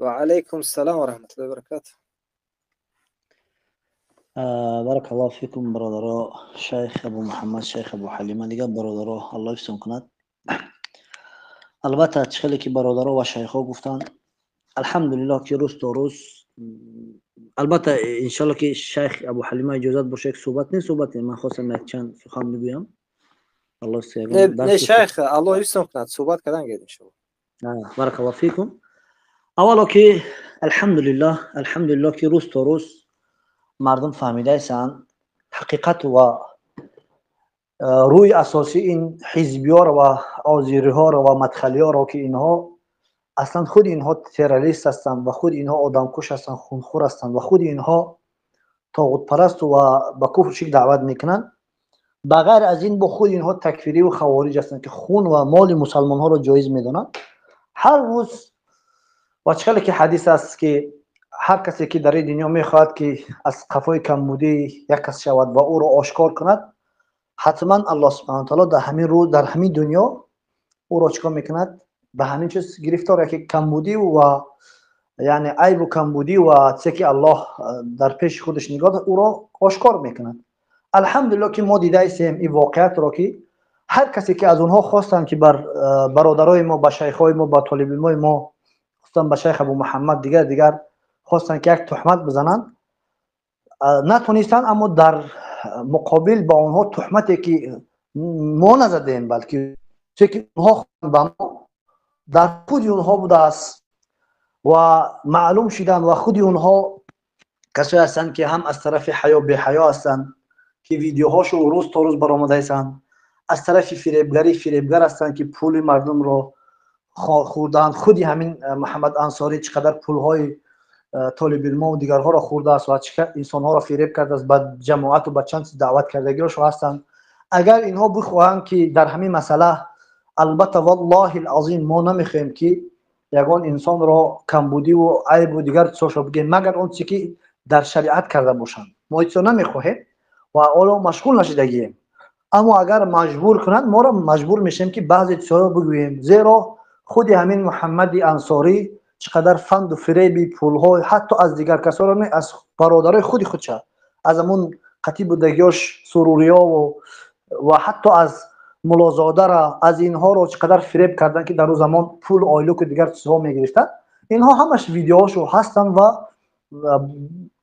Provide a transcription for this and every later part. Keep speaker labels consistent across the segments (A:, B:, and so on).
A: وعليكم السلام ورحمة الله وبركاته.
B: بارك الله فيكم برادرها شیخ ابو محمد شیخ ابو حلیمه دیگه برادرها الله یفسون کند. البته چخیلی که برادرها و شیخ ها گفتن الحمدلله که روز تا روز البته انشالله که شیخ ابو حلیمه اجازت باشه یک صحبت نیست صحبت من خواستم یک چند سخن بگویم. الله سیگم
A: نه شیخ الله یفسون کند صحبت کردن گید انشالله.
B: بارك الله فيكم. اولا که الحمدلله که روز تا روز مردم فهمیده ایسان حقیقت و روی اساسی این حزبی ها و آزیری ها و مدخلی ها را که اینها اصلا خود اینها تروریست هستند و خود اینها آدم کش هستند خونخور هستند و خود اینها طاغوت پرست و به کفر شرک دعوت میکنند. بغیر از این با خود اینها تکفیری و خوارج هستند که خون و مال مسلمان ها را جایز میدانند. هر روز و چقدر که حدیث است که هر کسی که در این دنیا میخواهد که از قفای کمبودی یک کس شود و او را آشکار کند حتما الله سبحانه و تعالی در همین روز در همین دنیا او را چیکار میکند به همین چیز گرفتار که کمبودی و یعنی عیب و کمبودی و چیزی که الله در پیش خودش نگاه او را آشکار میکند. الحمدلله که ما دیده ایستیم این واقعیت را که هر کسی که از اونها خواستن که بر برادرای ما با شیخای ما با طالب علمای ما خواستن با شیخ ابو محمد دیگر خواستن که یک تهمت بزنن نتونستن، اما در مقابل با اونها تهمتی که ما نزدیم بلکه چه که اونها با ما در خود اونها بوده است و معلوم شدن و خود اونها کسایی هستند که هم از طرف حیا به حیا هستند که ویدیوهاشو روز تا روز برآمده هستند، از طرف فریبگر هستند که پول مردم رو خوردن. خودی همین محمد انصاری چقدر پولهای طالب علم و دیگرها را خورده است و چقدر انسانها را فریب کرده است، به جماعت و به چند دعوت کردگیشو هستند. اگر اینها بخواهند که در همین مسئله البته والله العظیم ما نمیخوایم که یگان انسان را کمبودی و عیب و دیگر چیزا بگیم مگر اون چیزی که در شریعت کرده باشند. ما اینا نمیخواهیم و اولا مشغول نشدگیم، اما اگر مجبور کنند ما را مجبور میشیم که بعضی چیزا بگوییم، زیرا خود همین محمد انصاری چقدر فند و فریبی پولهای حتی از دیگر کسا را از برادرای خودشه از همون خطیب و دگیاش سروریا و حتی از ملازاده را از اینها رو چقدر فریب کردن که در اون زمان پول آیلوک و دیگر چیزها میگرفتن. اینها همش ویدیوهاشو هستن و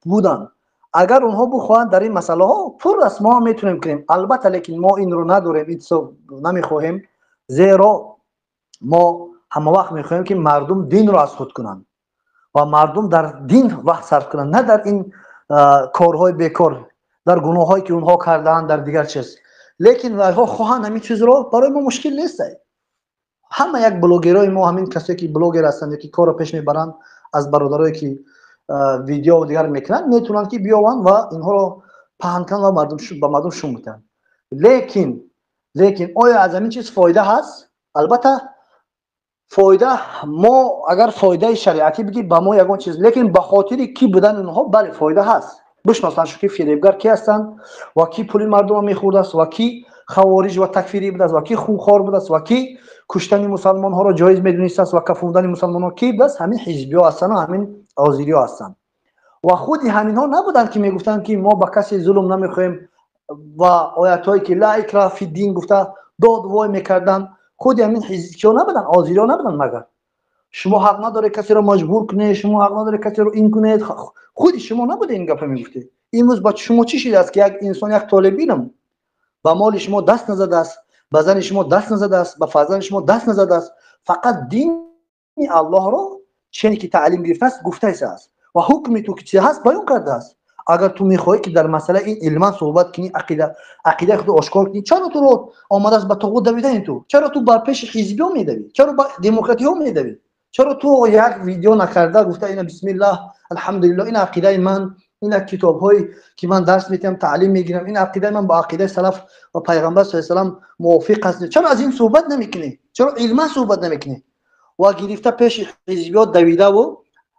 B: بودن. اگر اونها بخواهند در این مسئله ها پر است ما میتونیم کنیم، البته لیکن ما این رو نداریم، این چیزا نمیخواهیم، زیرا ما همه وقت میخواهیم که مردم دین رو از خود کنند و مردم در دین وقت صرف کنند، نه در این کارهای بیکار، در گناهایی که اونها کردن در دیگر چیز. لیکن وایها خواهند همین چیز رو برای ما مشکل نیست. همه یک بلوگرای ما همین کسی که بلوگر هستند که کارو پیش میبرند از برادرایی که ویدیو و دیگر میکنن میتونن که بیاون و اینها رو پهن کنن و مردم شون بدن. لیکن آیا از همین چیز فایده هست؟ البته فایده ما اگر فایده شریعتی بگی با ما یگان چیز، لیکن به خاطر کی بودن اونها بله فایده هست. بشناسن شو که فریبگر کی هستن و کی پول مردم رو میخورد است و کی خوارج و تکفیری بود است و کی خونخوار بود است و کی کشتن مسلمان ها را جایز میدونست است و کفوندن مسلمان ها کی بود است. همین حزبی ها هستن و همین آزیری ها هستن و خود همین ها نبودن که میگفتن که ما با کسی ظلم نمیخوایم و آیات هایی که لا اکراه فی الدین گفته داد وای میکردن. خود همین حزبی ها نبودن، آزیری ها نبودن. مگر شما حق نداره کسی را مجبور کنید، شما حق نداره کسی رو این کنید، خودی شما نبوده این گپ میگفته. امروز با شما چی شده است که یک انسان یک طالب علم با مال شما دست نزده است، با زن شما دست نزده است، با فرزند شما دست نزده است، فقط دین الله را چنین که تعلیم گرفته است گفته است و حکم تو که چی هست بیان کرده است. اگر تو میخوای که در مسئله این علما صحبت کنی، عقیده خود آشکار کنی، چرا تو رو آمده است به طاغوت دویدن؟ تو چرا تو بر پیش حزبی ها میدوی؟ چرا با دموکراتی ها میدوی؟ چرا تو یک ویدیو نکرده گفته اینا بسم الله الحمدلله این عقیده من، این کتاب‌هایی که من درس میتم تعلیم میگیرم، این عقیده من با عقیده سلف و پیغمبر صلی الله علیه و آله موافق است؟ چرا از این صحبت نمیکنی؟ چرا علما صحبت نمیکنی؟ و گرفته پیش حزبیات دویده و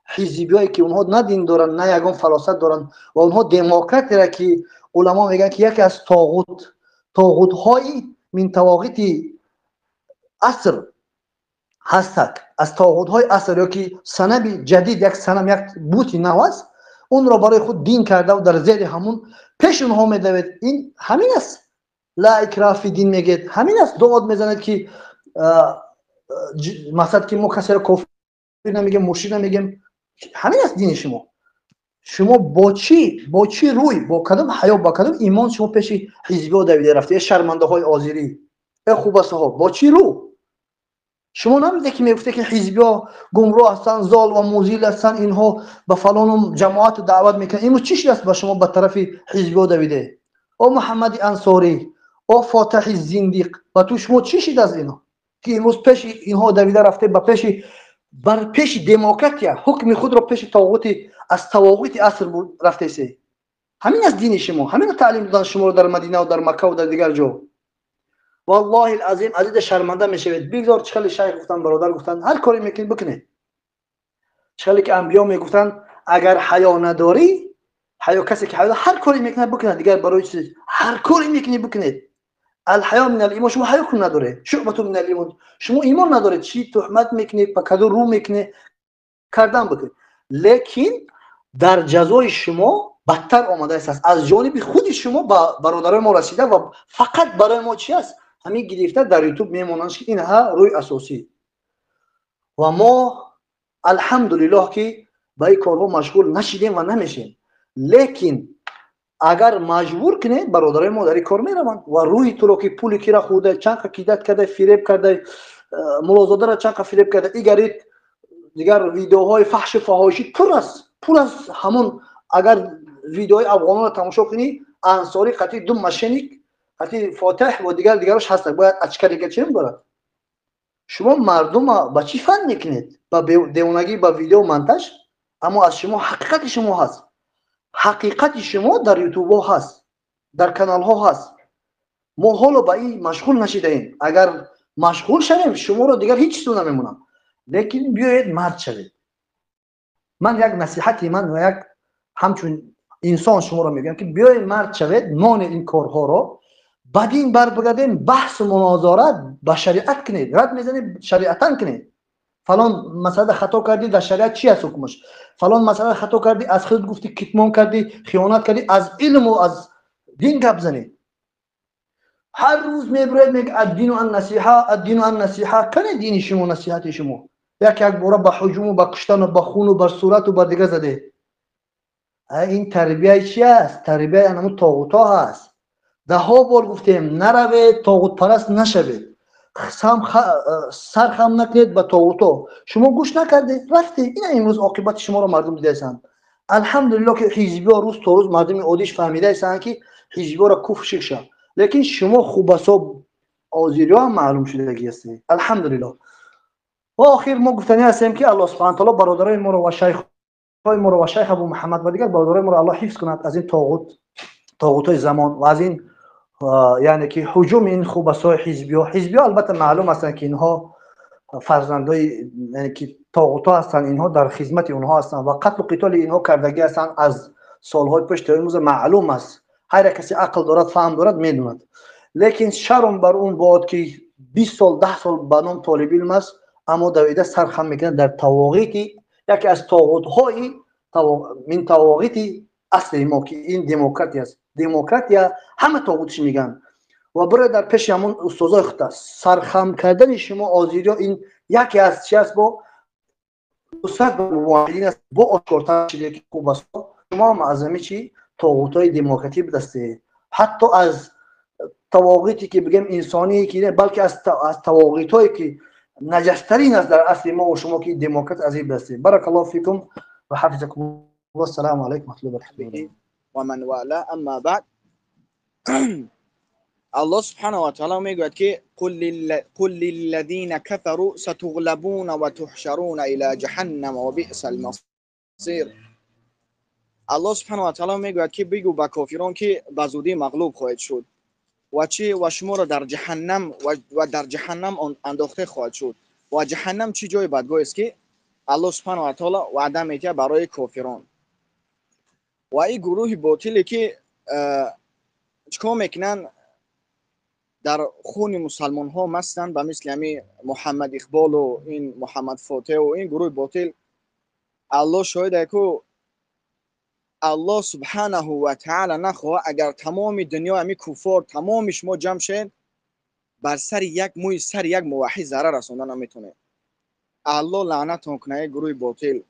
B: حزبیایی که اونها نه دین دارن نه یگان فراست دارن و اونها دموکراتی را که علما میگن که یکی از طاغوت های من طواغیت عصر هستند از طاغوت‌های اصلی که صنم جدید یک صنم یک بوتی نو است اون را برای خود دین کرده و در زیر همون پیش اونها میدوید. این همین است لا اکراه فی دین میگید، همین است داد میزند که مثلا که ما کسی را کافر نمیگیم مرشد نمیگیم، همین است دین شما. شما با چی روی با کدام حیا با کدام ایمان شما پیش حزبی ها دویده رفته شرمنده های آذری خوب است ها با چی رو شما نمیده که میگفته که حزبی ها گمراه هستن زال و موزیل هستن اینها به فلان جماعت دعوت میکنن اینو چی شده است با شما به طرف حزبی ها دویده او محمد انصاری او فاتح زندیق و تو شما چی شده از اینا که امروز پیش اینها دویده رفته به پیش بر پیش دموکراتیا حکم خود را پیش طاغوت از طواغیت عصر رفته سی. همین از دین شما، همین تعلیم دادن شما رو در مدینه و در مکه و در دیگر جا. والله العظیم عزیز شرمنده میشوید. بگذار چخلی شیخ گفتن برادر گفتن هر کاری میکنید بکنید. چخلی که انبیا میگفتن اگر حیا نداری حیا کسی که حیا هر کاری میکنه بکنه دیگر برای چیز هر کاری میکنید بکنید. الحیا من الایمان شما حیا کن نداره شعبه من الایمان شما ایمان نداره چی تهمت میکنید با کدو رو میکنید کردن بکنید لیکن در جزای شما بدتر آمده است از جانب خود شما با برادرای ما رسیده و فقط برای ما چی است همین گرفته در یوتیوب میمونن که اینها روی اساسی و ما الحمدلله که با این کارها مشغول نشدیم و نمیشیم. لیکن اگر مجبور کنه برادرای ما در این کار میروند و روی تو رو که پولی کی را خوده چند کیدت کرده فریب کرده ملازاده را چند فریب کرده ایگرید دیگر ویدیوهای فحش فحاشی پر است همون. اگر ویدیوهای افغانان را تماشا کنی انصاری قطعی دو مشنیک قطعی فاتح و دیگرش هست باید اچکری چیم دارد. شما مردم با چی فن میکنید با دیوانگی با ویدیو منتج اما از شما حقیقت شما هست حقیقت شما در یوتیوب ها هست در کانال ها هست. ما حالا با این مشغول نشیدیم اگر مشغول شویم شما رو دیگر هیچ چیز نمیمونم. لیکن بیایید مرد شوید. من یک نصیحتی من و یک همچون انسان شما رو میگم که بیایید مرد شوید مانع این کارها رو بعدین بر بگردیم بحث و مناظرات با شریعت کنید رد میزنید شریعتاً کنید فلان مسئله خطا کردی در شریعت چی است حکمش فلان مسئله خطا کردی از خود گفتی کتمان کردی خیانت کردی از علم و از دین گپ زنید. هر روز میبرید میگه الدین و النصیحه کنه دین شما نصیحت شما یک بار با حجوم و با کشتن و با خون و با صورت و با دیگه زده. این تربیه چی است؟ تربیه همون طاغوت ها هست. ده ها بار گفتیم نروید طاغوت پرست نشوید سر خم نکنید به طاغوت ها. شما گوش نکردید رفتید. این امروز عاقبت شما رو مردم دیده هستند. الحمدلله که حزبی ها روز تا روز مردم عادیش فهمیده هستند که حزبی ها را کفر شکشه. لیکن شما خوبسا آذری ها معلوم شده که هستید. الحمدلله. و آخر ما گفتنی هستیم که الله سبحانه تعالی برادرای ما رو و شیخ های ما رو و شیخ ابو محمد و دیگر برادرای ما رو الله حفظ کند از این طاغوتای زمان و از این یعنی که هجوم این خوبسای حزبی ها البته معلوم هستند که اینها فرزندای یعنی که طاغوت ها هستند اینها در خدمت اونها هستند و قتل و قتال اینها کردگی هستند از سالهای پیش تا امروز معلوم است. هر کسی عقل دارد فهم دارد میدوند. لیکن شرم بر اون باد که 20 سال 10 سال به نام طالب علم است اما دویده سرخم میکنه در طواغیتی یکی از طاغوت های من طواغیتی اصل ما که این دموکراتی است. دموکراتیا همه طاغوتش میگن و برای در پیش همون استادای خود سرخم کردن شما آذری‌ها این یکی از چی است با استاد موحدین است با آشکارتر شده که خوب است شما معظمی چی طاغوتای دموکراتی بدسته حتی از طواغیتی که بگم انسانی که بلکه از طواغیتایی که نجسترین است در اصل ما و شما که دموکرات از این بدسته. بارک الله فیکم و حفظکم الله. السلام علیکم و رحمة الله وبرکاته.
C: و من والاه. اما بعد الله سبحانه و تعالی میگوید که قل للذین كفروا ستغلبون و تحشرون الى جهنم و بئس المصیر. الله سبحانه و تعالی میگوید که بگو با کافران که به زودی مغلوب خواهید شد و شما را در جهنم و در جهنم انداخته خواهد شد. و جهنم چی جای بدگوی است که الله سبحانه و تعالی وعده میده برای کافران. و این گروه باطلی که چیکار میکنن در خون مسلمان ها مستند به مثل همین محمد اقبال و این محمد فاتح و این گروه باطل. الله شاهده که الله سبحانه و تعالی نخواه اگر تمام دنیا همین کفار تمام شما جمع شد بر سر یک موی سر یک موحد ضرر رسوندن نمیتونه. الله لعنتون کنه گروه باطل.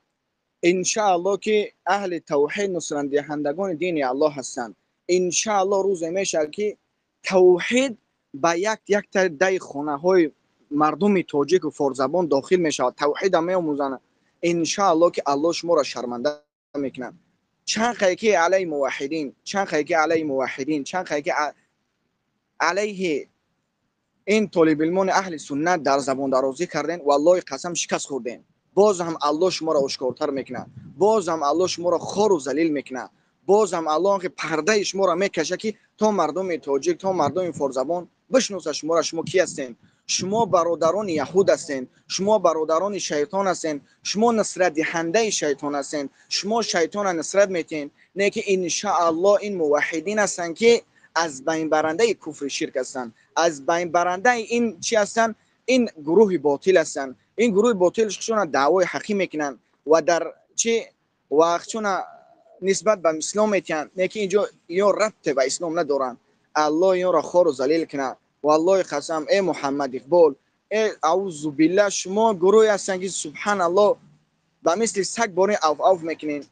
C: ان شاء الله که اهل توحید نصرت دهندگان دین الله هستند. ان شاء الله روز میشه که توحید با یک دای خانه های مردم تاجیک و فارزبان داخل میشه. توحید هم میآموزن. ان شاء الله که الله شما را شرمنده میکنه. چند قیقی علی موحدین، چند قیقی علی موحدین، چند قیقی علیه این طالب علمان اهل سنت در زبان درازی کردن. والله قسم شکست خوردین. باز هم الله شما را آشکارتر میکنه. باز هم الله شما را خار و ذلیل میکنه. باز هم الله که پرده شما را میکشه که تا مردم تاجیک تا مردم فارزبان بشناسه شما را. شما کی هستین؟ شما برادران یهود هستین. شما برادران شیطان هستین. شما نصرت دهنده شیطان هستین. شما شیطان نصرت میتین. نه که ان شاء الله این موحدین هستن که از بین برنده کفر شرک هستن. از بین برنده این چی هستن؟ این گروه باطل هستن. این گروه باطل شون دعوای حقی میکنن و در چه وقتشون نسبت به اسلام میتین. نه که اینجا یا ربط به اسلام ندارن. الله این را خار و ذلیل کنه. والله قسم ای محمد اقبال، ای اعوذ بالله، شما گروهی هستن که سبحان الله به مثل سگ باری اوف میکنین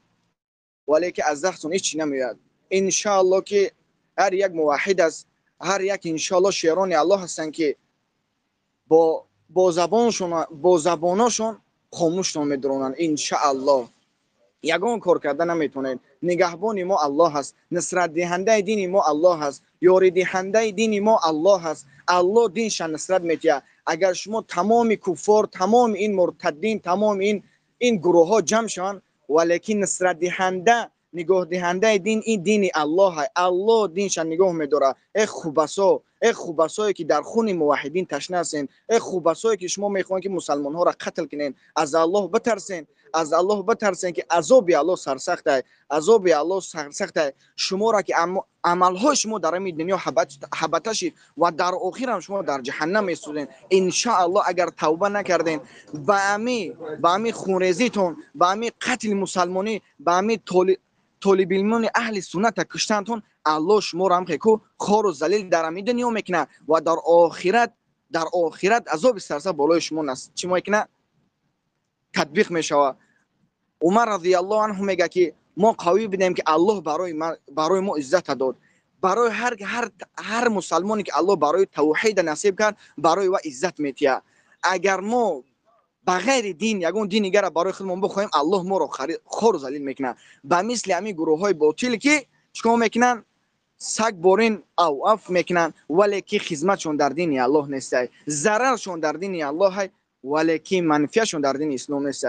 C: ولی که از دستتون هیچ نمیاد. ان شاء الله که هر یک موحد است، هر یک ان شاء الله شیران الله هستن که با زبانشون خاموش نمیدرونن. ان شاء الله یگان کار کردن نمیتونن. نگهبان ما الله هست. نصرت دهنده دین ما الله هست. یاری دهنده دین ما الله هست. الله دینش نصرت میده. اگر شما تمام کفار، تمام این مرتدین، تمام این گروه ها جمع شون ولیکن نصرت دهنده نگاه دهنده دین این دین الله های. الله دینش نگاه میداره. ای خوبسایی که در خون موحدین تشنه هستین، ای خوبسایی که شما میخواین که مسلمان ها را قتل کنین، از الله بترسین. از الله بترسین که عذاب الله سرسخت است. عذاب الله سرسخت است. شما را که عمل های شما در این دنیا حبطه شید و در آخر هم شما در جهنم میسوزین. ان شاء الله اگر توبه نکردین با امی خونریزیتون، با امی قتل مسلمانی، با امی طالب علمان اهل سنت کشتنتون، الله شما را هم که خار و ذلیل در این دنیا میکنه و در آخرت عذاب سرسخت بالای شما چی میکنه؟ تطبیق میشوه. عمر رضی الله عنه میگه که ما قوی بدیم که الله برای ما عزت داد. برای هر مسلمانی که الله برای توحید نصیب کرد برای و عزت میتیه. اگر ما بغیر دین یگون دین دیگر برای خودمون بخوایم الله ما رو خار و ذلیل میکنه. به مثل همین گروه های باطل که چیکار میکنن؟ سگ بارین اوف میکنن ولی که خدمتشون در دین الله نیست. ضررشون در دین الله های ولی که منفعشون در دین اسلام نیست.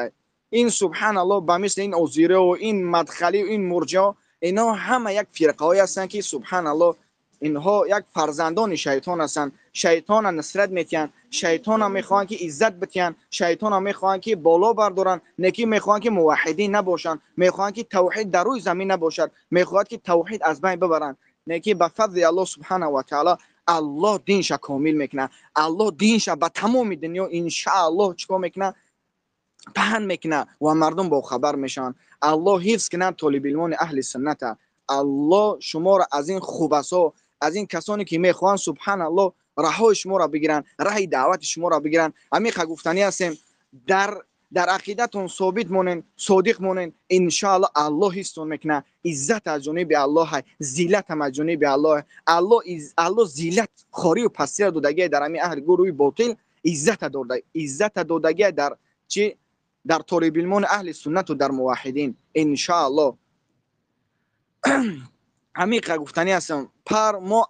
C: این سبحان الله به مثل این اوزیره و این مدخلی و این مرجع، اینا همه یک فرقه های هستن که سبحان الله اینها یک فرزندان شیطان هستن. شیطان نصرت میتین. شیطان هم میخوان که عزت بتین. شیطان هم میخوان که بالا بردارن. نکی میخوان که موحدین نباشن. میخوان که توحید در روی زمین نباشد. میخواد که توحید از بین ببرن. نکی به فضل الله سبحانه و تعالی الله دینش کامل میکنه. الله دینش به تمام دنیا ان شاء الله چیکار میکنه؟ پهن میکنه و مردم با خبر میشن. الله حفظ کنه طالب علمان اهل سنت. الله شما را از این خوبسا، از این کسانی که میخوان سبحان الله راه شما را بگیرن، راه دعوت شما را بگیرن. عمیق گفتنی هستیم در عقیدتون ثابت مونین، صادق مونین. ان شاء الله الله حفظتون میکنه. عزت از جانب الله های، ذلت هم از جانب الله. الله ذلت خواری و پستی دادگی در همین اهل گروه باطل عزت دادگی در چی؟ در طالب علمان اهل سنت و در موحدین. ان شاء الله عمیق گفتنی هستم. پر ما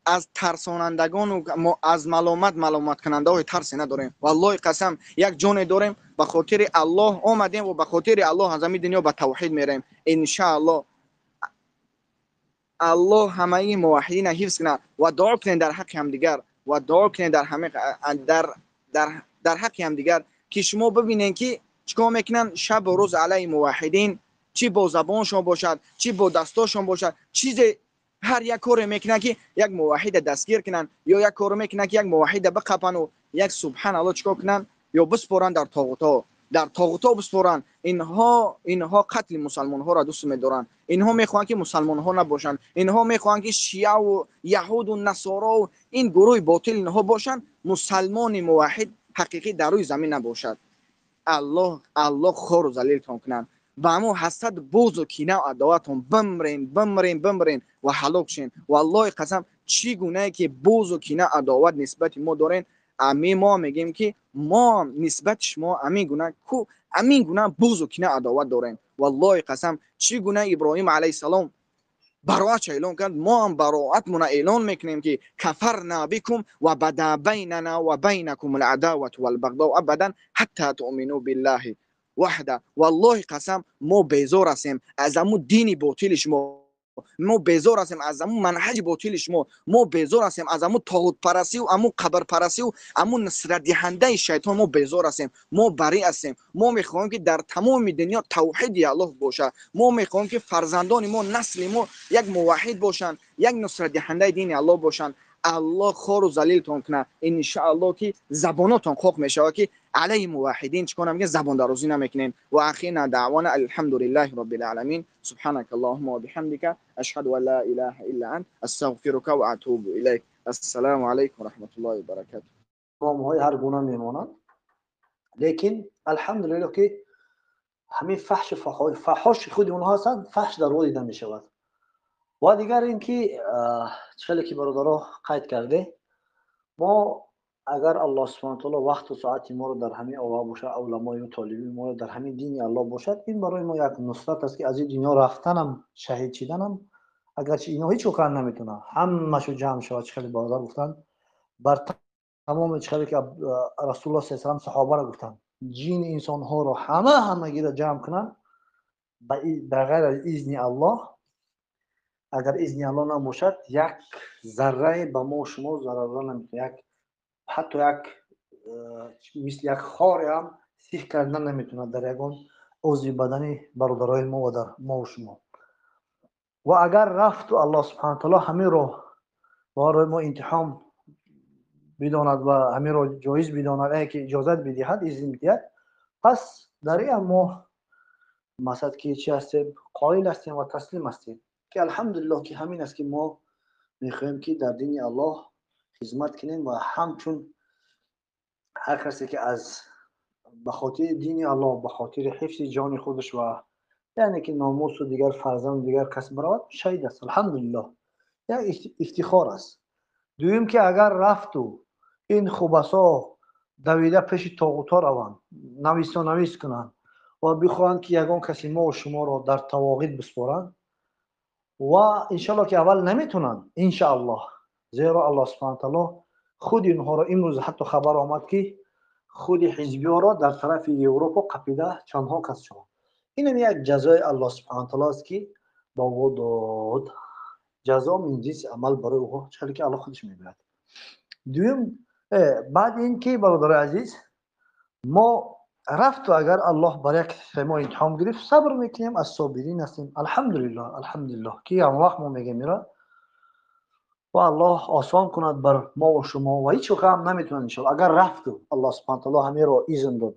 C: از ترسانندگان و ما از ملامت کننده های ترسی نداریم. والله قسم یک جان داریم به خاطر الله آمدیم و به خاطر الله از همین دنیا به توحید میریم. ان شاء الله الله همه موحدین حفظ کنه و دعا کنین در حق همدیگر و دعا کنین در حق همدیگر که شما ببینین که چیکار میکنن شب و روز علی موحدین، چی با زبانشون باشد، چی با دستاشون باشد، هر یک کار میکنن که یک موحد دستگیر کنن یا یک کار میکنن که یک موحد بقپن و یک سبحان الله چیکار کنن یا بسپرن در طاغوتا بسپرن. اینها قتل مسلمان ها را دوست می‌دارن. اینها میخوان که مسلمان ها نباشن. اینها میخوان که شیعه و یهود و نصارا و این گروه باطل اینها باشن. مسلمان موحد حقیقی در روی زمین نباشد. الله خور و ذلیلتون کنن. و همو حسد بغض و کینه و عداوتون بمرین و هلاک شین. والله قسم چی گونه که بغض و کینه عداوت نسبت ما دارین، امی ما میگیم که ما نسبت شما امین گونه بغض و کینه عداوت دارین. والله قسم چی گونه ابراهیم علیه السلام براءت اعلان کرد، ما هم براءتمون اعلان میکنیم که کفرنا بکم و بدا بیننا و بینکم العداوة والبغضاء ابدا حتی تؤمنوا بالله وحده. والله قسم ما بیزار هستیم از امو دین باطل شما، ما بیزار هستیم از امو منهج باطل شما، ما بیزار هستیم از امو طاغوت پرستی و امو قبر پرستی و امو نصرت دهنده شیطان، ما بیزار هستیم، ما بری هستیم. ما میخوایم که در تمام دنیا توحید الله باشه. ما میخوایم که فرزندان ما، نسل ما یک موحد باشن، یک نصرت دهنده دین الله باشن. الله خور و ذلیلتون کنه. ان شاء الله که زباناتون خوک میشه که علی موحدین چیکار میگه زبان درازی نمیکنین. و اخیرا دعوانا الحمدلله رب العالمین. سبحانك اللهم وبحمدك اشهد ان لا اله الا انت استغفرك و اتوب الیک. السلام علیکم و رحمت الله و برکاته.
B: های هر گونه میمونند، لیکن الحمدلله که همین فحش خود اونها هستند، فحش در راه دیده می شود. و دیگر اینکه چیزی که برادرها قید کرده، ما اگر الله سبحانه و تعالی وقت و ساعت ما رو در همین اوقات باشه، علمای و طالبین ما رو در همین دین الله باشد، این برای ما یک نصرت است که از این دنیا رفتنم، شهید شدنم، اگرچه اینا هیچ کار نمیتونه همه‌شو جمع شود. چیزی برادر گفتن بر تمام چیزی که رسول الله صلی الله علیه و سلم صحابه را گفتن، جین انسان ها رو همگی را جمع کنن بغیر از اذن الله، اگر اذن الله نباشد یک ذره به ما و شما ضرر نمیتونه، حتی مثل یک خار هم سیخ کردن نمیتونه در یگان عضو بدنی برادرای ما و در ما و شما. و اگر رفت و الله سبحانه و تعالی همین رو برای ما امتحان بداند و همین رو جایز بداند که اجازت بدهد، اذن بدهد، پس در این ما مثلا که چی هستیم، قائل هستیم و تسلیم هستیم که الحمدلله که همین است که ما میخوایم که در دین الله خدمت کنیم. و همچون هر کسی که از به خاطر دین الله، به خاطر حفظ جان خودش و یعنی که ناموس و دیگر فرزند دیگر کس برود، شهید است. الحمدلله یک افتخار است. دویم که اگر رفت و این خبثا دویده پیش طاغوتا روند، نویس کنند و بخواهند که یگان کسی ما و شما را در طواغیت بسپارند، و انشاءالله که اول نمیتونن، انشاءالله، زیرا الله سبحانه و تعالی خود اینها را امروز حتی خبر آمد که خود حزبی ها را در طرف اروپا قپیده چندها کس شد. این یک جزای الله سبحانه و تعالی است که با او داد، جزا من جنس عمل برای او، چیزی که الله خودش میگوید. دوم بعد این که برادر عزیز ما رفت و اگر الله برای یک ما امتحان گرفت، صبر میکنیم، از صابرین هستیم. الحمدلله که هم وقت ما میگیم میره و الله آسان کند بر ما و شما و هیچ وقت هم نمیتونن انشاءالله. اگر رفت و الله سبحانه و تعالی همه رو اذن داد،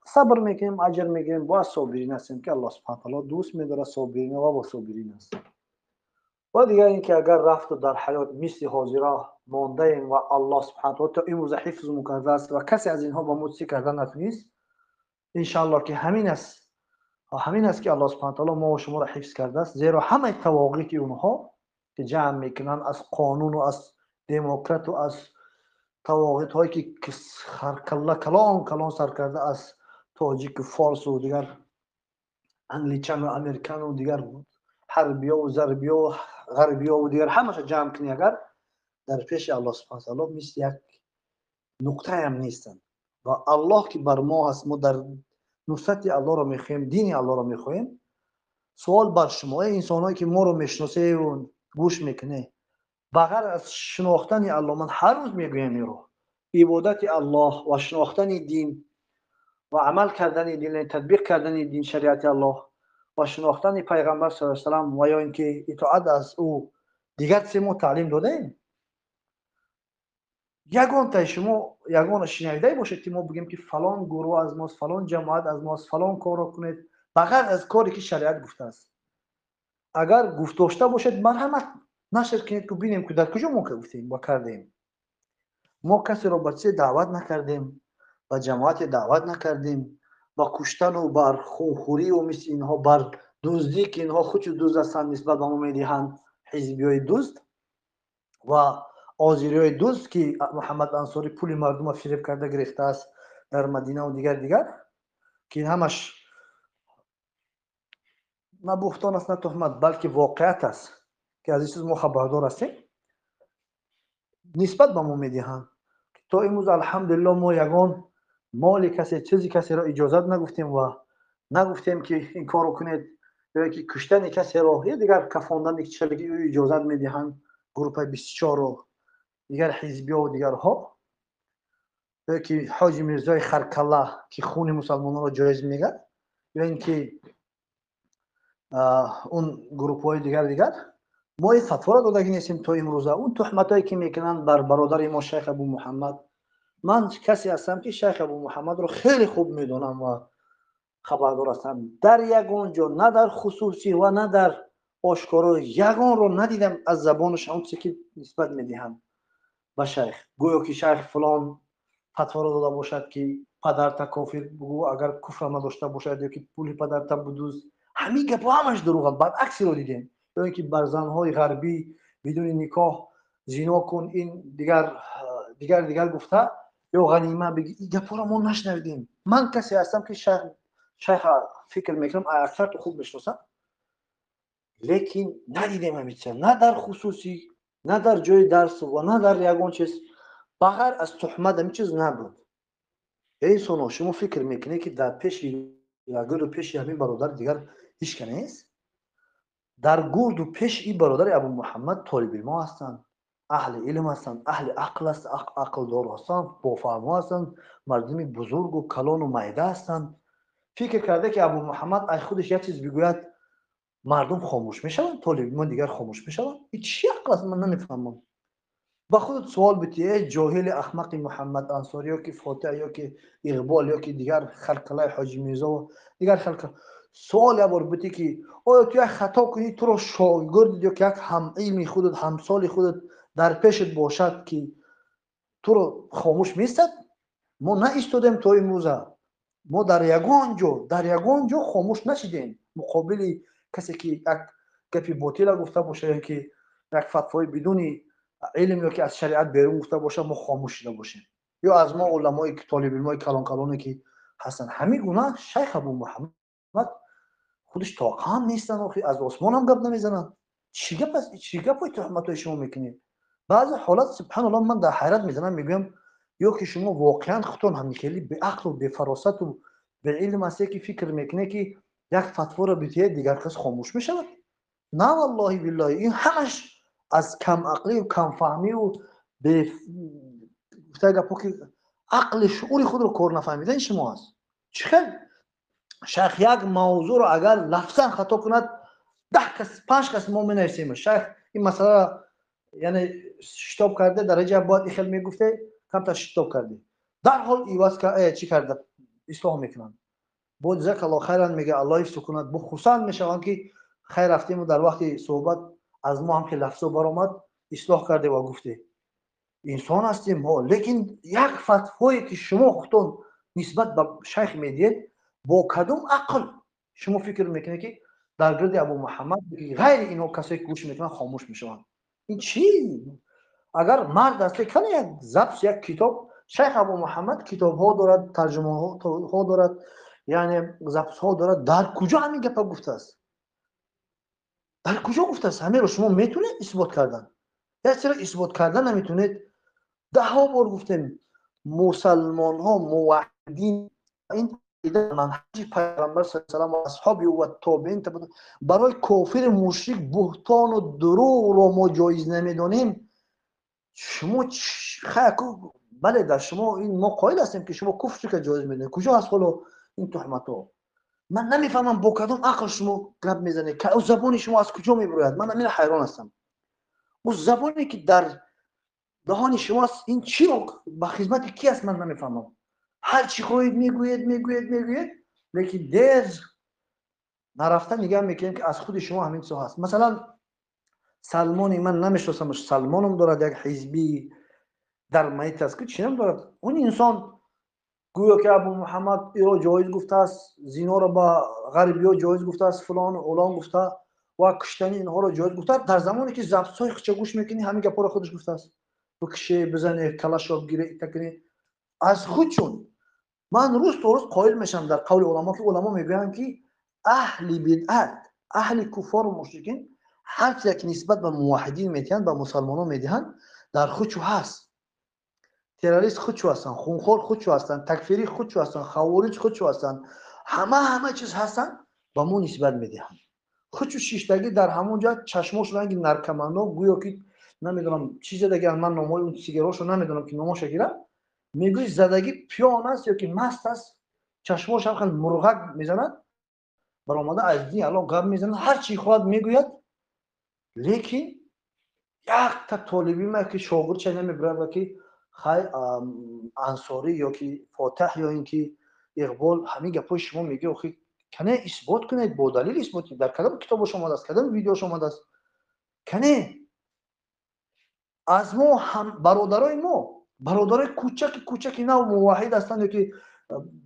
B: صبر میکنیم، اجر میگیریم، با صابرین هستیم که الله سبحانه و تعالی دوست میداره صابرین و با صابرین است. و دیگر اینکه اگر رفت و در حیات مثل حاضره مانده ایم و الله سبحانه و تعالی امروز حفظ مکرده است و کسی از اینها با موسی کردن نتونست، انشاءالله که همین است که الله سبحانه و تعالی ما و شما را حفظ کرده است. زیرا همه طواغیت اونها که جمع میکنن از قانون و از دموکرات و از طواغیت هایی که کلان سر کرده از تاجیک و فارس و دیگر انگلیچن و امریکن و دیگر حربیا و زربیا و غربیا و دیگر همه جمع کنی، اگر در پیش الله سبحانه و تعالی مثل یک نقطه هم نیستن. و الله که بر ما هست، ما در نصرت الله را میخوایم، دین الله را میخوایم. سوال بر شما انسانایی که ما رو میشناسه و گوش میکنه، بغیر از شناختن الله، من هر روز میگویم میرو عبادت الله و شناختن دین و عمل کردن دین، تطبیق کردن دین شریعت الله و شناختن پیغمبر صلی الله علیه و سلم و یا اینکه اطاعت از او دیگر 3 ماه تعلیم دادیم. یگان تا شما یگان شنیده باشید که ما بگیم که فلان گروه از ماست، فلان جماعت از ماست، فلان کار رو کنید بغیر از کاری که شریعت گفته است. اگر گفت داشته باشد مرحمت نشر کنید که ببینیم که در کجا ما گفتیم با کردیم. ما کسی رو به چه دعوت نکردیم، به جماعت دعوت نکردیم، با کشتن و بر خونخوری و مثل اینها بر دزدی که اینها خودش دزد هستند نسبت به ما میدهند حزبیای دزد و آذریای دزد که محمد انصاری پول مردم فریب کرده گرفته است در مدینه و دیگر که این همش نه بهتان است نه تهمت بلکه واقعیت است که از این چیز ما خبردار هستیم نسبت به ما میدهند. تا امروز الحمدلله ما یگان مال کسی چیزی کسی را اجازت نگفتیم و نگفتیم که این کارو کنید یا که کشتن کسی را یا دیگر کفاندن کشلگی اجازت میدهند گروه 24 رو دیگر حزبیا و دیگرها یا که حاجی میرزای خرکله که خون مسلمانان را جایز میگه یا اینکه اون گروه های دیگر ما این فتوا را دادگی نیستیم تا امروزه. اون تهمت هایی که میکنند بر برادر ما شیخ ابو محمد، من کسی هستم که شیخ ابو محمد رو خیلی خوب میدونم و خبردار هستم در یگان جا نه در خصوصی و نه در آشکارا یگان رو ندیدم از زبانش اون چیزی که نسبت میدهم به شیخ گویا که شیخ فلان فتوا را داده باشد که پدرت کافر بگو اگر کفر نداشته باشد یا که پول پدرت بدوز. همین گپ همش دروغ. برعکس رو دیدیم یا اینکه بر زنهای غربی بدون نکاح زنا کن این دیگر گفته یا غنیمه بگی. این گپ را ما نشنیدیم. من کسی هستم که شیخ فکر میکنم اکثر تو خوب میشناسم لیکن ندیدیم همین چیز نه در خصوصی نه در جای درس و نه در یگان چیز بغیر از تهمت همین چیز نبود. ای سونا شما فکر میکنید که در پیش اگر پیش همین برادر دیگر هیچ کنه نیست؟ در گرد و پیش این برادر ابو محمد طالب علم هستند، اهل علم هستند، اهل عقل است، عقل دار هستند، با فهم هستند، مردم بزرگ و کلان و معده هستند. فکر کرده که ابو محمد ای خودش یک چیز بگوید مردم خاموش میشوند، طالب علم دیگر خاموش میشوند. این چی عقل است؟ من نمیفهمم. با خودت سوال بتی ای جاهل احمق محمد انصاری یا که فاتح یا که اقبال یا که دیگر خلقلای حاجی میرزا و دیگر خلق سوال یه بار بتی که آیا تو یک خطا کنی تو رو شاگرد یا که یک هم علمی خودت همسال خودت در پیشت باشد که تو رو خاموش میستد؟ ما نه ایستادیم تا امروزه. ما در یگان جا خاموش نشدیم مقابل کسی که یک گپی باطل گفته باشه یا که یک فتوای بدون علم یا که از شریعت بیرون گفته باشه ما خاموش شده باشیم یا از ما علمای طالب علمای کلان که هستن همین گونه شیخ ابو محمد خودش طاقت هم نیستن و از آسمان هم گپ نمیزنن. چی گپ تهمتای شما میکنید؟ بعضی حالات سبحان الله من در حیرت میزنم میگم یا که شما واقعا خودتون همخیلی به عقل و به فراست و به علم هستی که فکر میکنه که یک فتوا رو بتیه دیگر کس خاموش میشود. نه والله بالله این همش از کم عقلی و کم فهمی و به عقل شعور خود رو کار نفهمیدن شما هست. چقدر شیخ یک موضوع رو اگر لفظا خطا کند 10 کس 5 کس ما می‌نویسیم شیخ این مسئله یعنی شتاب کرده درجه بعد خیلی میگفته کم تا شتاب کرده در حال ایواز که چی کرده اصلاح میکنن بود جزاک الله خیرا میگه الله حفظ کند بخصوصا میشوند که خیر رفتیم و در وقت صحبت از ما هم که لفظو برآمد اصلاح کرده و گفته انسان هستیم ما. لیکن یک فتوایی که شما خودتون نسبت به شیخ میدید با کدوم عقل شما فکر میکنید که در گرد ابو محمد غیر اینو کسی گوش میکنن خاموش میشوند؟ این چی؟ اگر مرد است کنه یک ضبط یک کتاب شیخ ابو محمد کتاب ها دارد ترجمه ها دارد یعنی ضبط ها دارد در کجا همین گپ گفته است؟ در کجا گفته است؟ همین رو شما میتونید اثبات کردن یا چرا اثبات کردن نمیتونید؟ 10 بار گفتیم مسلمان ها موحدین این منهج پیغمبر صلی الله علیه و اصحاب و تابعین برای کافر مشرک بهتان و دروغ رو ما جایز نمیدونیم. شما بله در شما این ما قائل هستیم که شما کفر که جایز میدونید. کجا هست حالا این تهمت ها؟ من نمیفهمم با کدوم عقل شما گپ میزنید که زبان شما از کجا میبرید؟ من همین حیران هستم. اون زبانی که در دهان شماست این چی رو به خدمت کی است من نمیفهمم. هر چی خواهید میگوید لیکن دیر نرفته نگاه میکنیم که از خود شما همین سو هست. مثلا سلمانی من نمیشناسمش، سلمانم دارد یک حزبی در محیط است که چی دارد. اون انسان گویا که ابو محمد ایرو جایز گفته است، زنا رو با غربی جایز گفته است، فلان اولان گفته و کشتنی اینها رو جایز گفته. در زمانی که ضبط‌های خچه گوش میکنی همین گپا رو خودش گفته است، بکشه بزنه کلاش رو بگیره تکنی از خودشون. من روز تو روز قائل میشم در قول علما که علما میگن که اهل بدعت، اهل کفار و مشرکین هر چیزی که نسبت به موحدین میدهند به مسلمانان میدهند در خودشو هست. تروریست خودشو هستن، خونخوار خودشو هستن، تکفیری خودشو هستن، خوارج خودشو هستن، همه چیز هستن به ما نسبت میدهند. خودشو شیشتگی در همون جا چشماش رنگ نرکمانا گویا که نمیدونم چیز دیگه، من نامای اون سیگاراشو نمیدونم که ناماشو گیرم، میگوی زدگی پیان است یا که مست است، چشماش هم خیلی مرغک میزند، برآمده از دین الان گپ میزنه، هر چی خواهد میگوید. لیکن یک تا طالبی ما که شاگرد چه نمیبره که خی انصاری یا که فاتح یا اینکه اقبال همین گپای شما میگه اخی کنه اثبات کنید، با دلیل اثبات کنید. در کدام کتاب شما است، کدام ویدیو شما است، کنه از ما هم برادرای کوچک نه موحد هستند که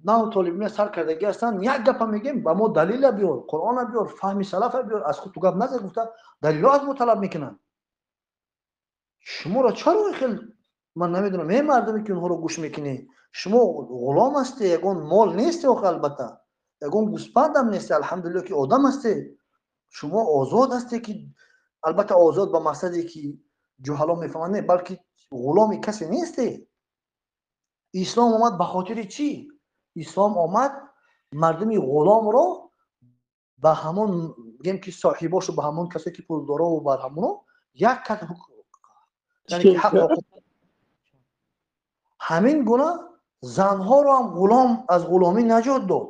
B: نه طالبین سر کردگی هستند، یک گپ میگیم با ما دلیل بیار، قرآن بیار، فهم سلف بیار، از خود تو گپ نزد گفته دلیل از ما طلب میکنن. شما را چرا خیلی من نمیدونم این مردمی که اونها رو گوش میکنی شما غلام هستی، یگون مال نیستی آخه، البته یگون گوسپند هم نیستی، الحمدلله که آدم هستی، شما آزاد هستی که البته آزاد به مقصدی که جهلا میفهمند نه، بلکه غلام کسی نیستی. اسلام آمد به خاطر چی؟ اسلام آمد مردمی غلام رو به همون بگیم که صاحباشو، به همون کسی که پول داره و بر همونو یک کت یعنی که حق همین گونه زنها رو هم غلام از غلامی نجات داد،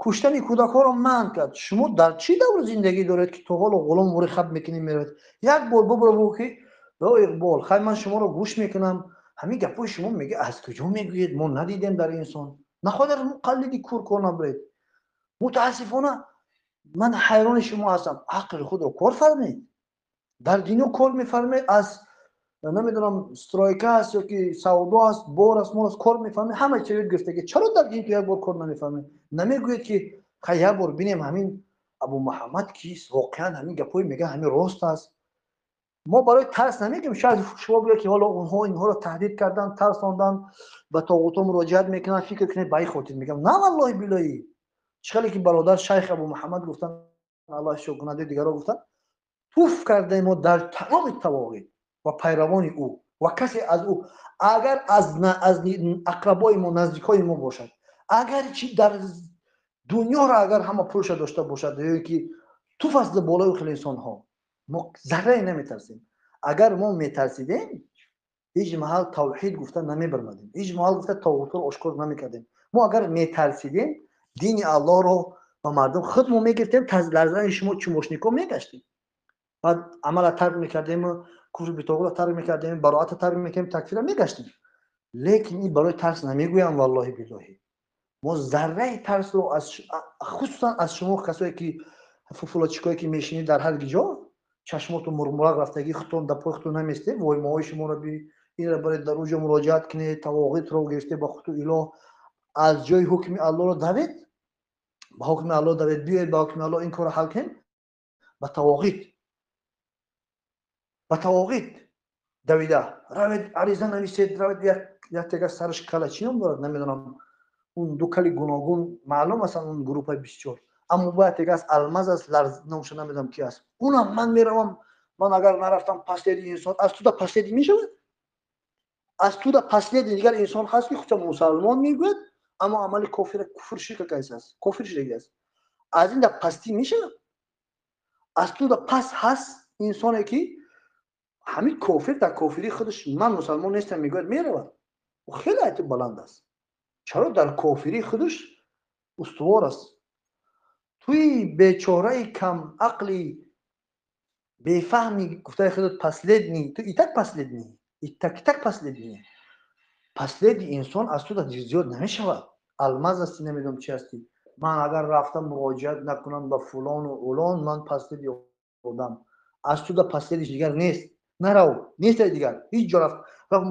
B: کشتن کودک‌ها رو منع کرد. شما در چی دور زندگی دارید که تو حالا غلام مرخب میکنید میرید؟ یک بار ببرو که با اقبال خیلی من شما رو گوش میکنم، همین گپای شما میگه از کجا میگویید؟ ما ندیدیم در انسان، نخواد در مقلدی کور کنم برید. متاسفانه من حیران شما هستم، عقل خود رو کار فرمید، در دینو کار میفرمید، از نمیدونم استرایکا است یا که سودا است، بور است، مور است، کار میفهمه، همه چیز گفته که چرا در این تو یک بار کار نمیفهمه؟ نمیگوید که خیلی یک بار ببینیم همین ابو محمد کیست، واقعا همین گپای میگه همین راست است. ما برای ترس نمیگیم، شاید شما بگید که حالا اونها اینها رو تهدید کردن، ترساندن، به طاغوت مراجعت میکنن، فکر کنید به این خاطر میگم. نه والله بالله، چخالی که برادر شیخ ابو محمد گفتن الله شکر دیگه رو گفتن توف کرده ما در تمام تواقی و پیروان او و کسی از او اگر از اقربای ما نزدیکای ما باشد، اگر چی در دنیا را اگر همه پولش داشته باشد یا که توف از بالای خیلی انسان ها ما ذره نمیترسیم. اگر ما میترسیدیم هیچ محل توحید گفتن نمیبرمدیم، هیچ محل گفته طاغوت رو آشکار نمیکردیم. ما اگر میترسیدیم دین الله رو با مردم خودمون میگرفتیم، تز لرزه شما چموشنیکو میگشتیم، بعد عمل ترک میکردیم، کفر به طاغوت ترک میکردیم، براءت ترک میکردیم، تکفیر میگشتیم. لیکن این برای ترس نمیگویم والله بالله. ما ذره ترس رو از خصوصا از شما کسایی که فوفولوچیکایی که میشینید در هر جا چشماتون مرمرق رفتگی خودتون در پای خودتون نمیسته، وای ماهای شما رو بی این رو برای در اونجا مراجعت کنید، تواقیت رو گرفته با خودتون اله از جای حکم الله رو دوید، با حکم الله دوید بیاید با حکم الله این کار حل کنید، با تواقیت دویده روید عریضه نویسید، روید یک تگه سرش کلچی هم دارد، نمیدونم اون دو کلی گوناگون معلوم است اون گروه های 24، اما باید تگه از المز است، لرز نموشه نمیدونم کی است اونم من میروم. من اگر نرفتم پسلیدی انسان از تو دا پسلیدی میشود، از تو دا پسلیدی دیگر انسان هست که خودم مسلمان میگوید اما عمل کفر شرک کیس است، کفر شرک است، از این دا پستی میشه. از تو دا پس هست انسانی که همین کافر در کافری خودش من مسلمان نیستم میگوید میرود و خیلی ایت بلند است. چرا در کافری خودش استوار است. توی بیچاره کم عقلی бефаҳмӣ гуфтаи худат последний, ту итак последний, итак последний. Последний инсон аз ту зиёд намешавад. Алмаз ҳастӣ, намедонам чӣ ҳастӣ. Ман агар рафтам муроҷиат накунам ба фулону улон, ман последний одам. Аз ту да последниш дигар нест. Нарав, нестай дигар. Ҳеҷ ҷо рафт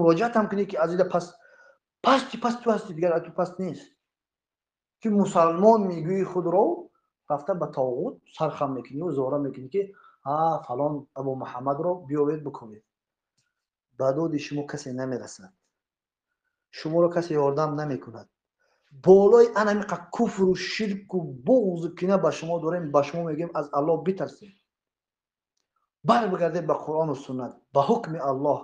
B: муроҷиатам кунӣ ки аз ида пасти ту ҳастӣ, дигар аз ту паст нест. Ки мусалмон мегӯи худро рафта ба тоғут сархам мекунӣ, зора мекунӣ ки фалон Абу Муҳаммадро биёвед бикӯбед. ба доди шумо касе намерасад. шуморо касе ёрдам намекунад. болои анамиқа куфру ширку буғзу кина ба шумо дорем, ба шумо мегӯем аз Аллоҳ битарсед. барбигардед ба Қуръону Суннат, ба ҳукми Аллоҳ.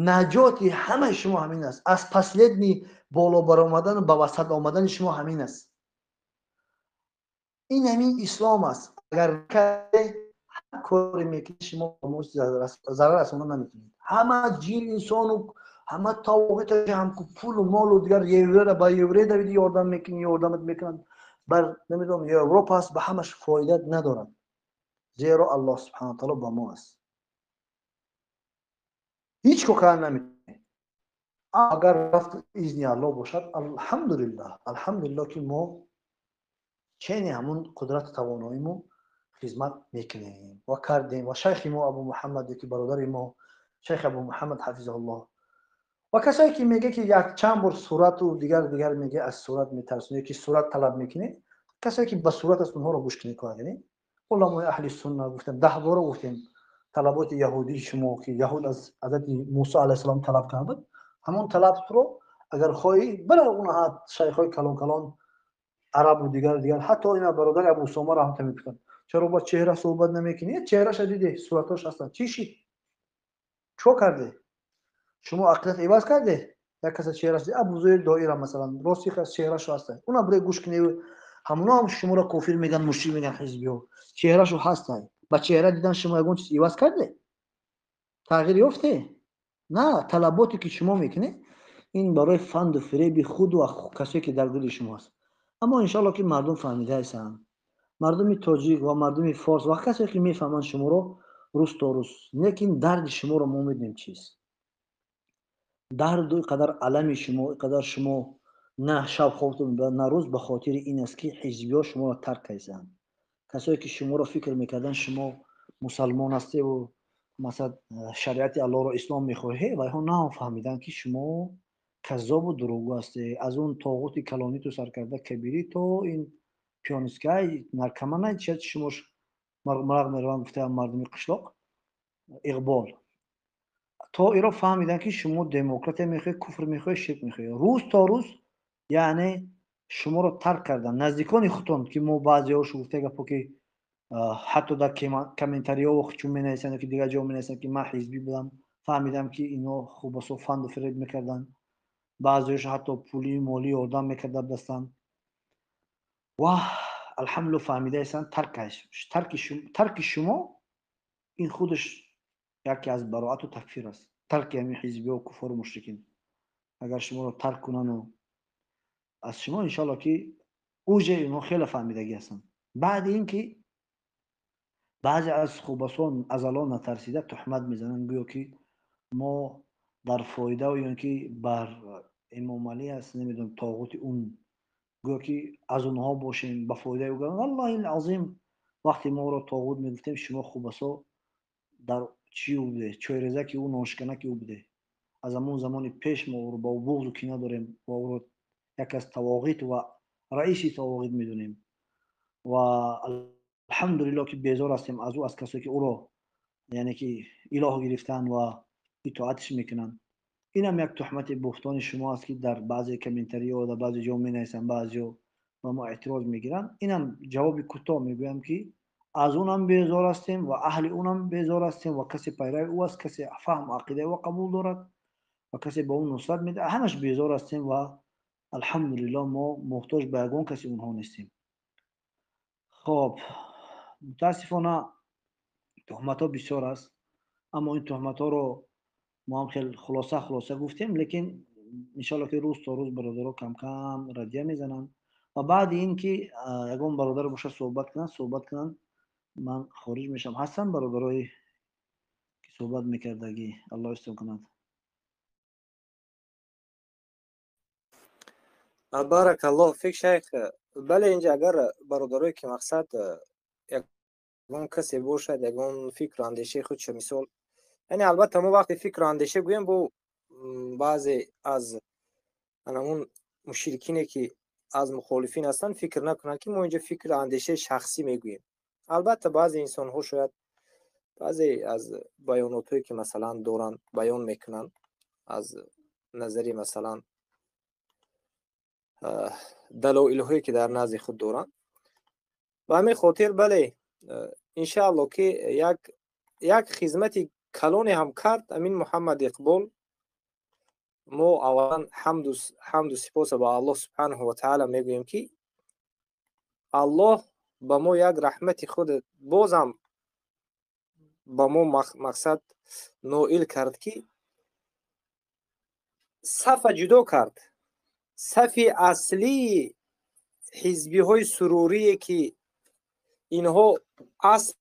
B: наҷоти ҳамаи шумо ҳамин аст. аз последни боло баромадану ба васат омадани шумо ҳамин аст. ин ҳамин ислом аст. агар ҳар кори мекунед шумо зарар расонда наметавонед. ҳама ҷин инсону ҳама тавоғита ҷамъку пулу молу дигар евреро ба евре давиди ёрдам мекунӣ, ёрдамат мекунанд. бар намедонам Европа аст, ба ҳамаш фоида надорад. зеро Аллоҳ субҳанаҳу ва таъоло ба мо аст. ҳеҷ кор кардан наметавонед. агар рафт изни Аллоҳ бошад, алҳамдулиллаҳ ки мо чени ҳамун қудрату тавоноиму хизмат мекунем ва кардем. ва шайхи мо Абу Муҳаммаде ки бародари мо, шайх Абу Муҳаммад ҳафизаҳуллоҳ, ва касое ки меге ки як чанд бор сурату дигар меге аз сурат метарсоне, ки сурат талаб мекунӣ, касое ки ба сурат аст онҳоро гӯш кунӣ кунанд. уламои аҳли сунна гуфтем, 10 бора гуфтем, талаботи яҳудии шумо ки яҳуд аз ҳазрати Мусо алайҳиссалом талаб кард, ҳамон талабро агар хоҳӣ бара онаҳо шайхҳои калон арабу дигар ҳатто ина бародари Абу Усома раҳматуллоҳ мекунад. чаро ба чеҳра суҳбат намекунӣ? чеҳраша диде, суратош ҳастанд. чӣ шид? чо карде? шумо ақидат иваз карде? як каса чеҳраш Абу Зоир доира масалан, рости чеҳрашо ҳастанд. уна бире гӯш кунӣ. ҳамуно ҳам шуморо кофир мегӯянд, мушрик мегӯянд ҳизбиҳо. чеҳрашо ҳастанд. ба чеҳра дидан шумо ягон чиз иваз карде? тағйир ёфте? на, талаботе ки шумо мекунед, ин барои фанду фиреби худу касое ки дар дили шумо аст. аммо иншоаллоҳ ки мардум фаҳмидаистанд. мардуми тоҷик ва мардуми форс ва касое ки мефаҳманд шуморо рӯз то рӯз, лекин дарди шуморо мо медонем чист. дарду иқадар алами шумо, иқадар шумо на шаб хобтон на рӯз ба хотири ин аст ки ҳизбиҳо шуморо тарк карданд. касое ки шуморо фикр мекарданд шумо мусалмон ҳастеву масалан шариати Аллоҳро ислом мехоҳед, ва онҳо нафаҳмиданд ки шумо каззобу дурӯғгӯ ҳастед. аз он тоғути калониту саркарда кабирӣ то ин пионисткаи наркоманай шумош марғ мераванд гуфтаам мардуми қишлоқ иқбол то иро фаҳмиданд ки шумо демократия мехоҳед, куфр мехоҳед, ширк мехоҳед. рӯз то рӯз яъне шуморо тарк кардан. наздикони худтон ки мо баъзеҳошо гуфта гапо ки ҳатто дар комментариҳо чун менависанд ки дигар ҷо менависанд ки ман ҳизбӣ будам, фаҳмидам ки ино хубасо фанду фиреб мекарданд. баъзеҳошо ҳатто пули молӣ ёрдам мекарда дастанд. ва алҳамдулиллаҳ фаҳмидаистанд тарки шумо ин худаш яке аз бароату такфир аст. тарки ҳамин ҳизбиҳо куффору мушрикин агар шуморо тарк кунанду аз шумо иншоаллоҳ ки уже онҳо хеле фаҳмидагӣ ҳастанд. баъди ин ки баъзе аз хубасон аз Аллоҳ натарсида туҳмат мезананд, гӯё ки мо дар фоида ё ин ки бар имомалӣ аст, намедонам тоғути он, гӯё ки аз онҳо бошем ба фоидаи ӯ гӯям. валлоҳи азим вақте моро тоғут мегуфтем, шумо хубасо дар чӣ ӯ буде, чойрезаки ӯ, ношканаки ӯ буде. аз ҳамон замони пеш мо ӯро ба ӯ буғзу кина дорем ва ӯро яке аз тавоғит ва раиси тавоғит медонем. ва алҳамдулиллоҳ ки безор ҳастем аз ӯ, аз касое ки ӯро яъне ки илоҳ гирифтанд ва итоатш мекунанд. инам як туҳмати бухтони шумо аст ки дар баъзе комментариҳо дар баъзе ҷо менависанд, баъзеҳо ба мо эътироз мегиранд. инам ҷавоби кӯтоҳ мегӯям ки аз онам безор ҳастем ва аҳли онам безор ҳастем ва касе пайрави ӯ аст, касе фаҳм ақидаи ӯ қабул дорад ва касе ба ӯ нусрат медиҳад, ҳамаш безор ҳастем ва алҳамдулиллоҳ мо муҳтоҷ ба ягон каси онҳо нестем. хоб, мутаассифона туҳматҳо бисёр аст, аммо ин туҳматҳоро мо ҳам хеле хулоса гуфтем, лекин иншоаллоҳ ки рӯз то рӯз бародаро кам раддия мезананд ва баъди ин ки ягон бародар бошад суҳбат кунанд, ман хориҷ мешавам. ҳастанд бародарои صحبت میکردگی. الله استون کند.
A: بارک الله فیک شیخ. بله اینجا اگر برادرایی که مقصد یگان کسی باشد یگان فکر و اندیشه خودش مثال، یعنی البته ما وقتی فکر و اندیشه گویم بو بعضی از اون مشرکینه که از مخالفین هستن فکر نکنن که ما اینجا فکر و اندیشه شخصی میگوییم. البته بعضی انسان ها شاید بعضی از بیاناتی که مثلا دوران بیان میکنن از نظری مثلا دلایل هایی که در نزد خود دارن و همین خاطر بله انشاءالله که یک خدمتی کلانی هم کرد امین محمد اقبال. ما اولا حمد و سپاس با الله سبحانه و تعالی میگوییم که الله با ما یک رحمت خود بازم با ما مقصد نائل کرد که صف جدا کرد. صف اصلی حزبی های سروری که اینها اصل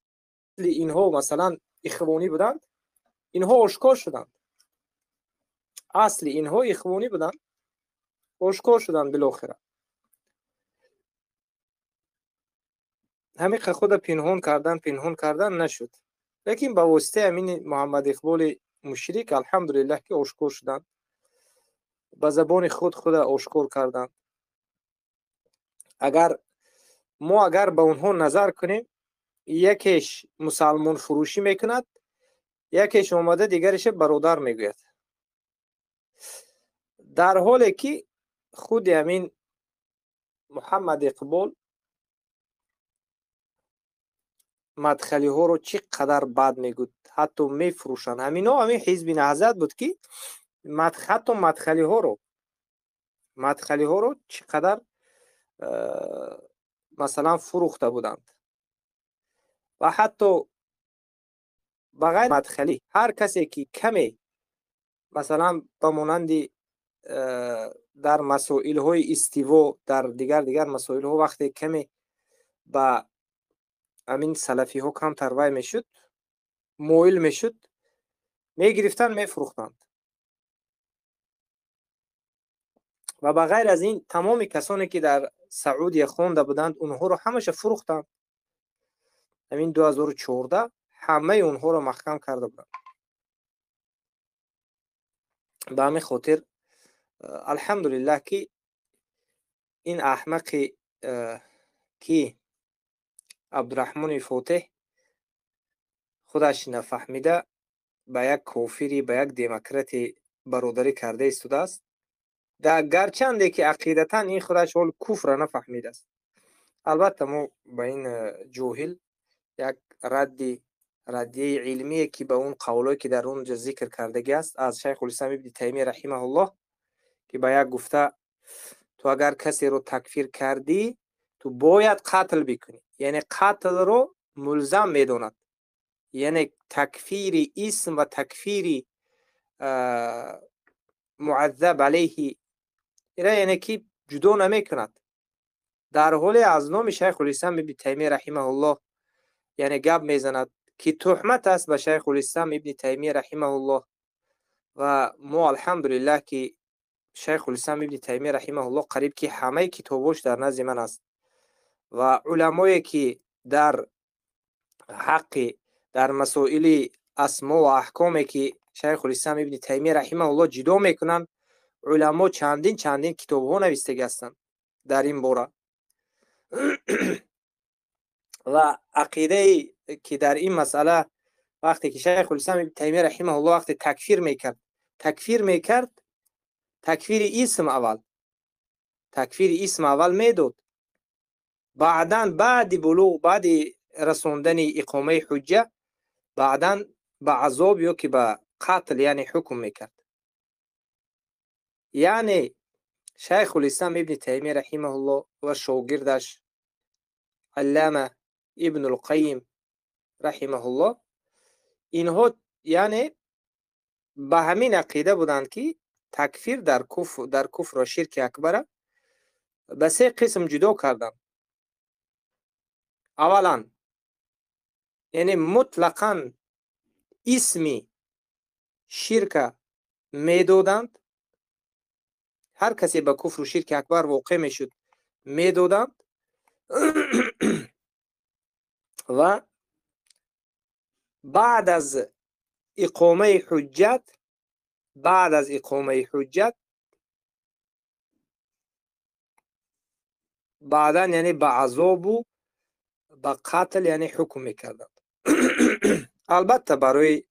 A: اینها مثلا اخوانی بودند، اینها آشکار شدند. اصل اینها اخوانی بودند، آشکار شدند بالاخره. همین خود پنهان کردن نشد، لیکن با واسطه امین محمد اقبال مشرک الحمدلله که آشکار شدند، با زبان خود آشکار کردند. اگر به اونها نظر کنیم، یکیش مسلمان فروشی میکند، یکیش اومده دیگرش برادر میگوید، در حالی که خود امین محمد اقبال مدخلی ها رو چقدر بد میگود، حتی میفروشن. همین حزب نهضت بود که حتی مدخلی ها رو چقدر مثلا فروخته بودند. و حتی بغیر مدخلی هر کسی که کمی مثلا بمانند در مسائل های استیوا در دیگر مسائل ها وقتی کمی با امین سلفی ها کم تروی میشد، مویل میشد، میگرفتن میفروختند. و بغیر از این تمام کسانی که در سعودی خوانده بودند اونها رو همش فروختند. همین 2014 همه اونها رو محکم کرده بودند. به همین خاطر الحمدلله که این احمق که عبدالرحمن فاتح خودش نفهمیده به یک کافری به یک دموکراتی برادری کرده ایستاده است، در گرچنده که عقیدتا این خودش حال کفر نفهمیده است. البته ما به این جاهل یک ردیه علمیه که به اون قولایی که در اونجا ذکر کردگی است از شیخ الاسلام ابن تیمیه رحمه الله که به یک گفته تو اگر کسی رو تکفیر کردی تو باید قتل بکنی، یعنی قتل رو ملزم میدوند، یعنی تکفیر اسم و تکفیر معذب علیه یعنی که جدا نمی کند. در حالی از نام شیخ الاسلام ابن تیمیه رحمه الله یعنی گپ میزند که تهمت است به شیخ الاسلام ابن تیمیه رحمه الله. و ما الحمدلله که شیخ الاسلام ابن تیمیه رحمه الله قریب که همه کتاباش در نزد من است و علمایی که در حق در مسائل اسما و احکامی که شیخ الاسلام ابن تیمیه رحمه الله جدا میکنند، علما چندین کتاب ها نوشته هستند در این باره. و عقیده که در این مسئله وقتی که شیخ الاسلام ابن تیمیه رحمه الله وقتی تکفیر میکرد تکفیر اسم اول میداد، بعدن بعد بلوغ بعد رسوندن اقامه حجه بعدن به عذاب یا که به قتل یعنی حکم میکرد. یعنی شیخ الاسلام ابن تیمیه رحمه الله و شاگردش علامه ابن القیم رحمه الله اینها یعنی به همین عقیده بودند که تکفیر در کفر و شرک اکبر به 3 قسم جدا کردند. اولا یعنی مطلقاً اسمی شرک میدادند، هر کسی به کفر و شرک اکبر واقع میشد میدادند و بعد از اقامه حجت بعدا یعنی به عذاب و به قتل یعنی حکم میکردند. البته برای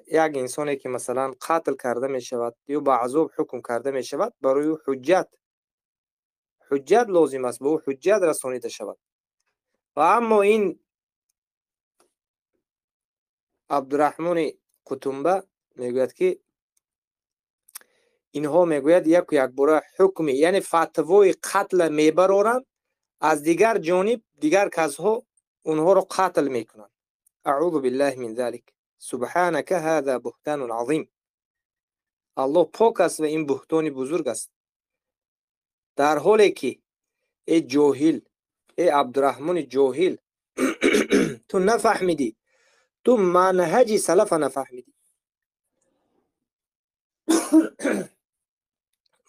A: یک انسانی که مثلا قتل کرده می شود یا به عذاب حکم کرده می شود، برای او حجت لازم است، به او حجت رسانیده شود. و اما این عبدالرحمن قطنبه میگوید که اینها میگوید یک باره حکمی یعنی فتوای قتل میبرارند، از دیگر جانب دیگر کسها اونها رو قتل میکنند. اعوذ بالله من ذلك، سبحانك هذا بهتان عظیم. الله پاک است و این بهتان بزرگ است. در حالی که ای جاهل، ای عبدالرحمن جاهل، تو نفهمیدی، تو منهج سلف نفهمیدی.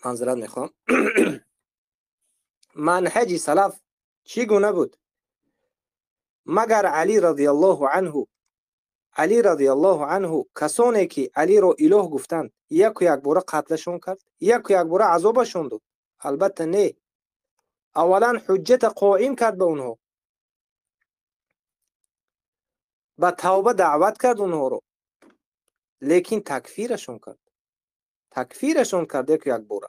A: معذرت میخوام. منهج سلف چگونه بود؟ مگر علی رضی الله عنه کسانی که علی را اله گفتند یک باره قتلشون کرد، یک باره عذابشون داد؟ البته نه. اولا حجت قائم کرد به اونها، به توبه دعوت کرد اونها رو، لیکن تکفیرشون کرد یک باره.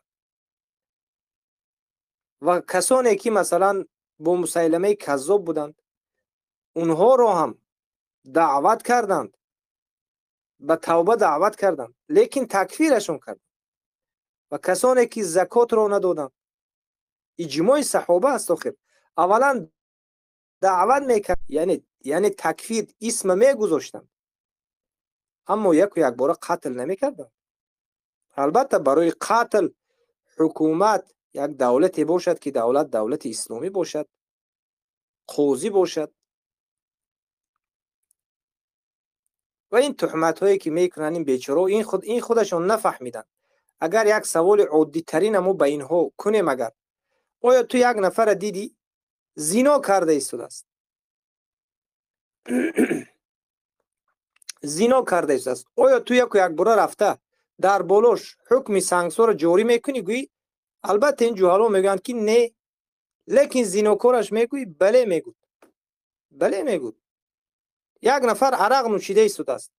A: و کسانی که مثلا با مسیلمه کذاب بودند اونها رو هم دعوت کردند، به توبه دعوت کردند، لیکن تکفیرشون کرد. و کسانی که زکات رو ندادند، اجماع صحابه است. آخر اولا دعوت میکرد، یعنی تکفیر اسم میگذاشتند، اما یک باره قتل نمیکردند. البته برای قتل حکومت یک دولتی باشد که دولت اسلامی باشد، قاضی باشد. و این تهمت هایی که میکنن این بیچاره، این خودشون نفهمیدن. اگر یک سوال عادی ترین ما به اینها کنیم، اگر آیا تو یک نفر دیدی زنا کرده ایستاده است زنا کرده است، آیا تو یک باره رفته در بالاش حکم سنگسار جاری میکنی؟ گویی البته این جوهلا میگن که نه، لیکن زناکارش میگویی بله میگود. یک نفر عرق نوشیده ایستاده است،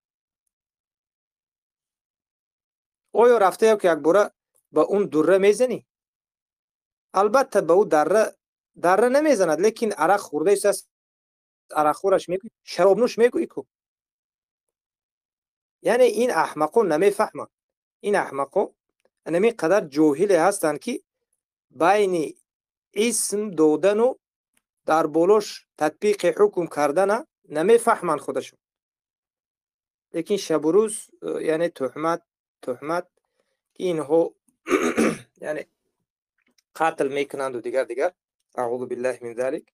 A: آیا رفته یک باره به اون دره میزنی؟ البته به او دره نمیزند، لیکن عرق خورده است، عرق خورش میگویی، شراب نوش میگویی کو. یعنی این احمقا نمیفهمند. این احمقا نمی قدر جاهل هستند که بین اسم دادن و در بالاش تطبیق حکم کردن نمیفهمند خودشون. لیکن شب و روز یعنی تهمت که اینها یعنی قتل میکنند و دیگر. اعوذ بالله من ذلك.